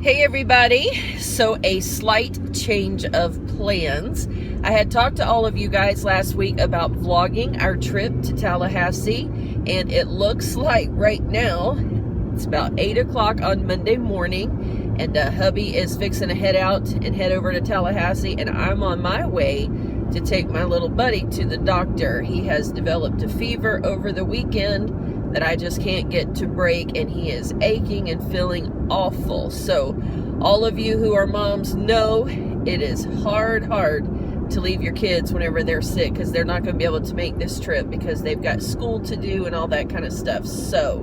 Hey everybody, so a slight change of plans. I had talked to all of you guys last week about vlogging our trip to Tallahassee, and it looks like right now it's about 8 o'clock on Monday morning, and hubby is fixing to head out and head over to Tallahassee, and I'm on my way to take my little buddy to the doctor. He has developed a fever over the weekend that I just can't get to break, and he is aching and feeling awful. So all of you who are moms know it is hard to leave your kids whenever they're sick, because they're not going to be able to make this trip because they've got school to do and all that kind of stuff. So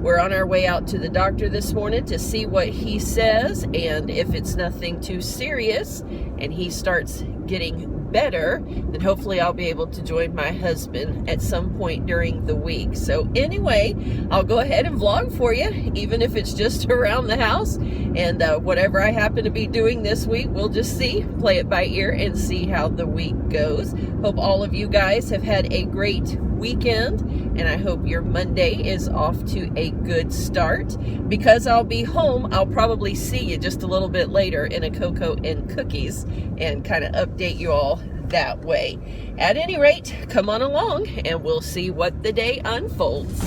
we're on our way out to the doctor this morning to see what he says, and if it's nothing too serious and he starts getting better, then hopefully I'll be able to join my husband at some point during the week. So anyway, I'll go ahead and vlog for you, even if it's just around the house, and whatever I happen to be doing this week, we'll just see, play it by ear and see how the week goes. Hope all of you guys have had a great weekend, and I hope your Monday is off to a good start. Because I'll be home, I'll probably see you just a little bit later in a cocoa and cookies and kind of update you all that way. At any rate, come on along and we'll see what the day unfolds.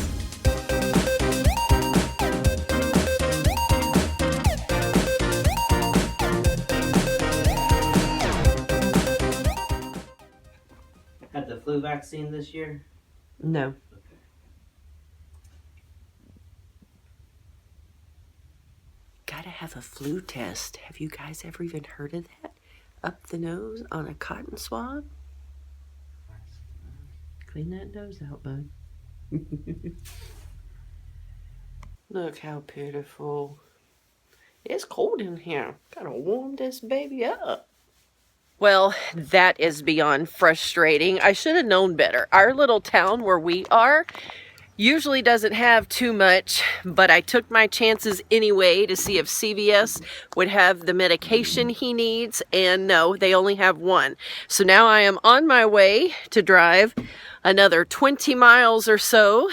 Had the flu vaccine this year? No. Okay. Gotta have a flu test. Have you guys ever even heard of that? Up the nose on a cotton swab? Clean that nose out, bud. Look how beautiful. It's cold in here. Gotta warm this baby up. Well, that is beyond frustrating. I should have known better. Our little town where we are usually doesn't have too much, but I took my chances anyway to see if CVS would have the medication he needs, and no, they only have one. So now I am on my way to drive another 20 miles or so,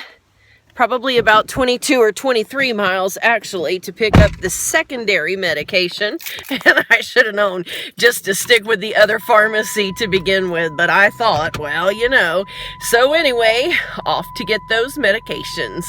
probably about 22 or 23 miles actually, to pick up the secondary medication. And I should have known just to stick with the other pharmacy to begin with, but I thought, well, you know. So anyway, off to get those medications.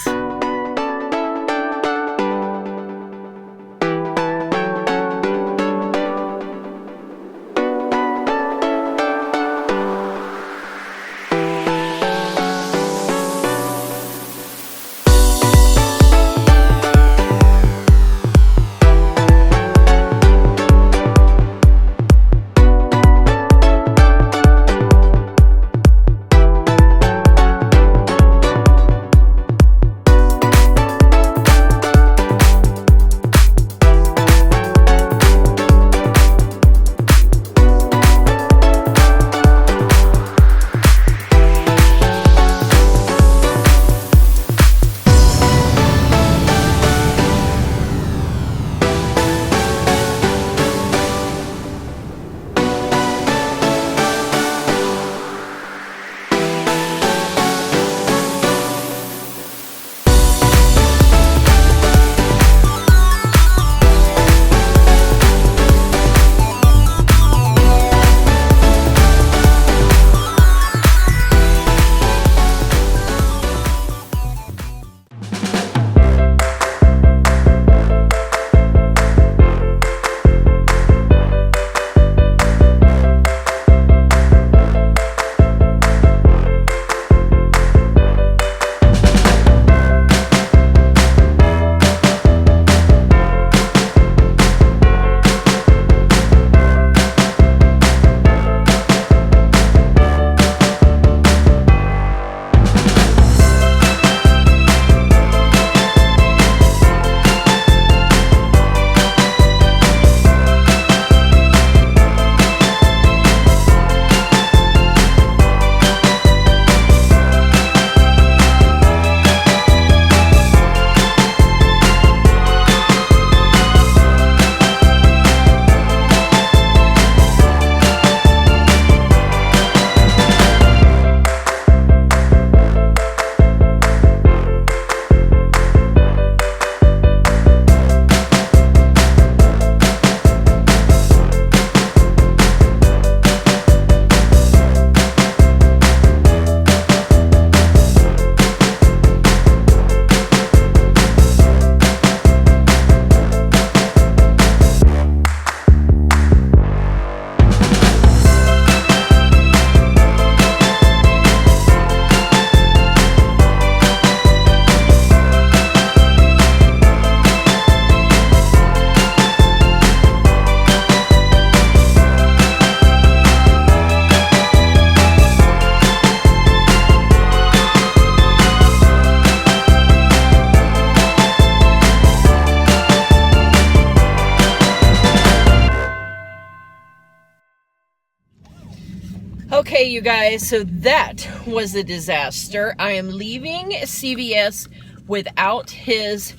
Okay, you guys, so that was a disaster. I am leaving CVS without his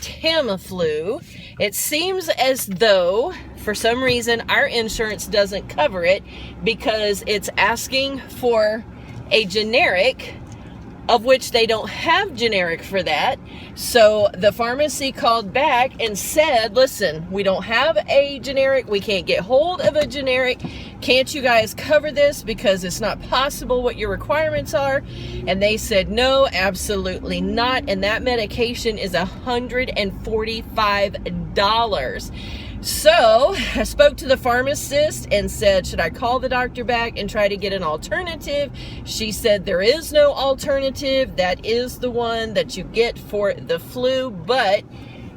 Tamiflu. It seems as though, for some reason, our insurance doesn't cover it because it's asking for a generic, of which they don't have generic for that. So the pharmacy called back and said, listen, we don't have a generic. We can't get hold of a generic. Can't you guys cover this because it's not possible what your requirements are? And they said, no, absolutely not. And that medication is $145. So I spoke to the pharmacist and said, should I call the doctor back and try to get an alternative? She said there is no alternative. That is the one that you get for the flu. But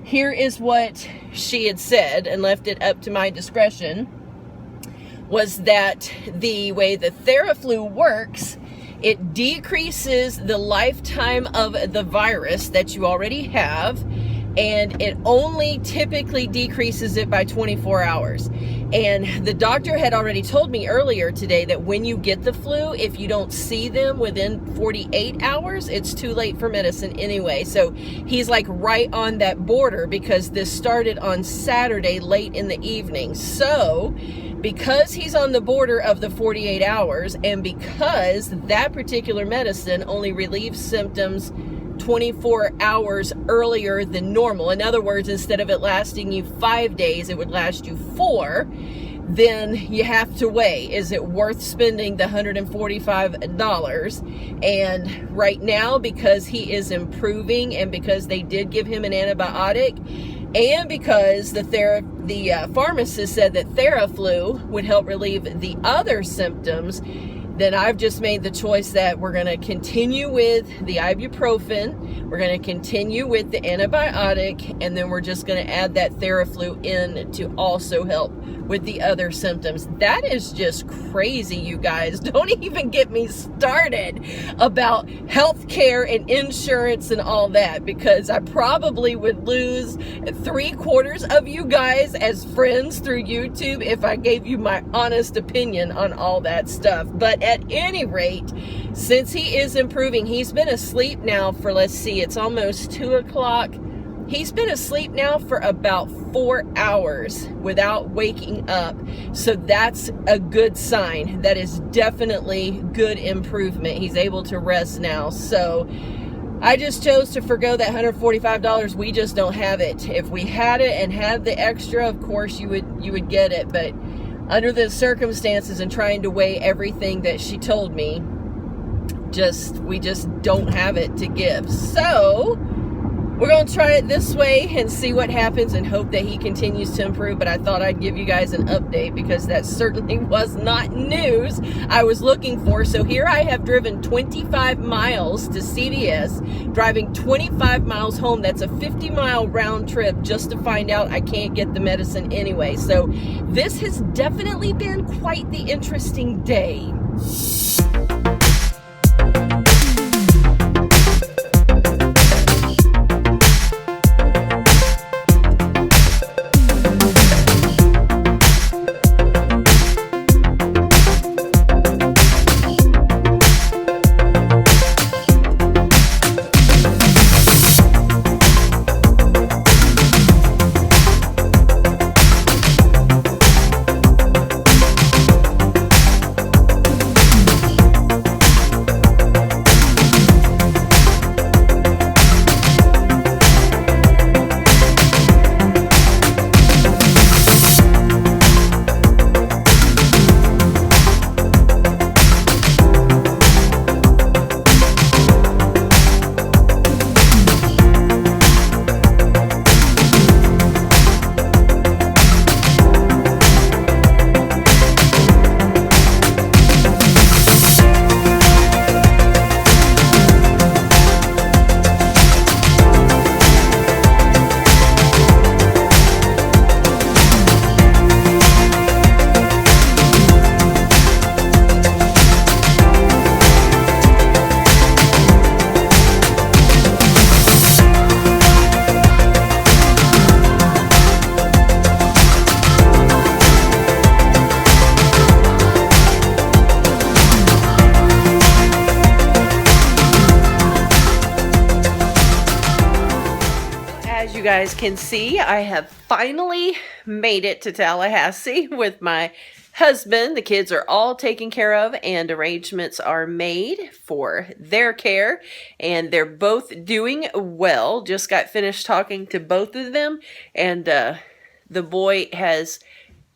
here is what she had said, and left it up to my discretion, was that the way the Theraflu works, it decreases the lifetime of the virus that you already have, and it only typically decreases it by 24 hours. And the doctor had already told me earlier today that when you get the flu, if you don't see them within 48 hours, it's too late for medicine anyway. So he's like right on that border because this started on Saturday late in the evening. So because he's on the border of the 48 hours, and because that particular medicine only relieves symptoms 24 hours earlier than normal. In other words, instead of it lasting you 5 days, it would last you 4. Then you have to weigh, is it worth spending the $145? And right now, because he is improving, and because they did give him an antibiotic, and because the pharmacist said that Theraflu would help relieve the other symptoms, then I've just made the choice that we're going to continue with the ibuprofen, we're going to continue with the antibiotic, and then we're just going to add that Theraflu in to also help with the other symptoms. That is just crazy, you guys. Don't even get me started about healthcare and insurance and all that, because I probably would lose 3/4 of you guys as friends through YouTube if I gave you my honest opinion on all that stuff. But at any rate, since he is improving, he's been asleep now for, let's see, it's almost 2 o'clock. He's been asleep now for about 4 hours without waking up. So that's a good sign. That is definitely good improvement. He's able to rest now. So I just chose to forgo that $145. We just don't have it. If we had it and had the extra, of course you would get it. But under the circumstances and trying to weigh everything that she told me, we just don't have it to give. So we're going to try it this way and see what happens and hope that he continues to improve. But I thought I'd give you guys an update because that certainly was not news I was looking for. So here I have driven 25 miles to CVS, driving 25 miles home. That's a 50-mile round trip just to find out I can't get the medicine anyway. So this has definitely been quite the interesting day. you guys can see, I have finally made it to Tallahassee with my husband. The kids are all taken care of and arrangements are made for their care, and they're both doing well. Just got finished talking to both of them, and the boy has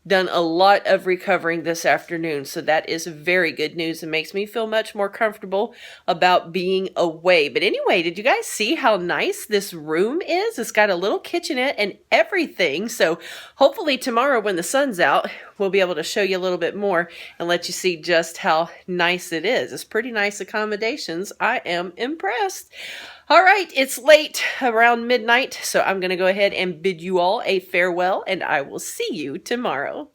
done a lot of recovering this afternoon, so that is very good news and makes me feel much more comfortable about being away. But anyway, did you guys see how nice this room is? It's got a little kitchenette and everything, so hopefully tomorrow when the sun's out, we'll be able to show you a little bit more and let you see just how nice it is. It's pretty nice accommodations. I am impressed. All right, it's late, around midnight, so I'm going to go ahead and bid you all a farewell, and I will see you tomorrow.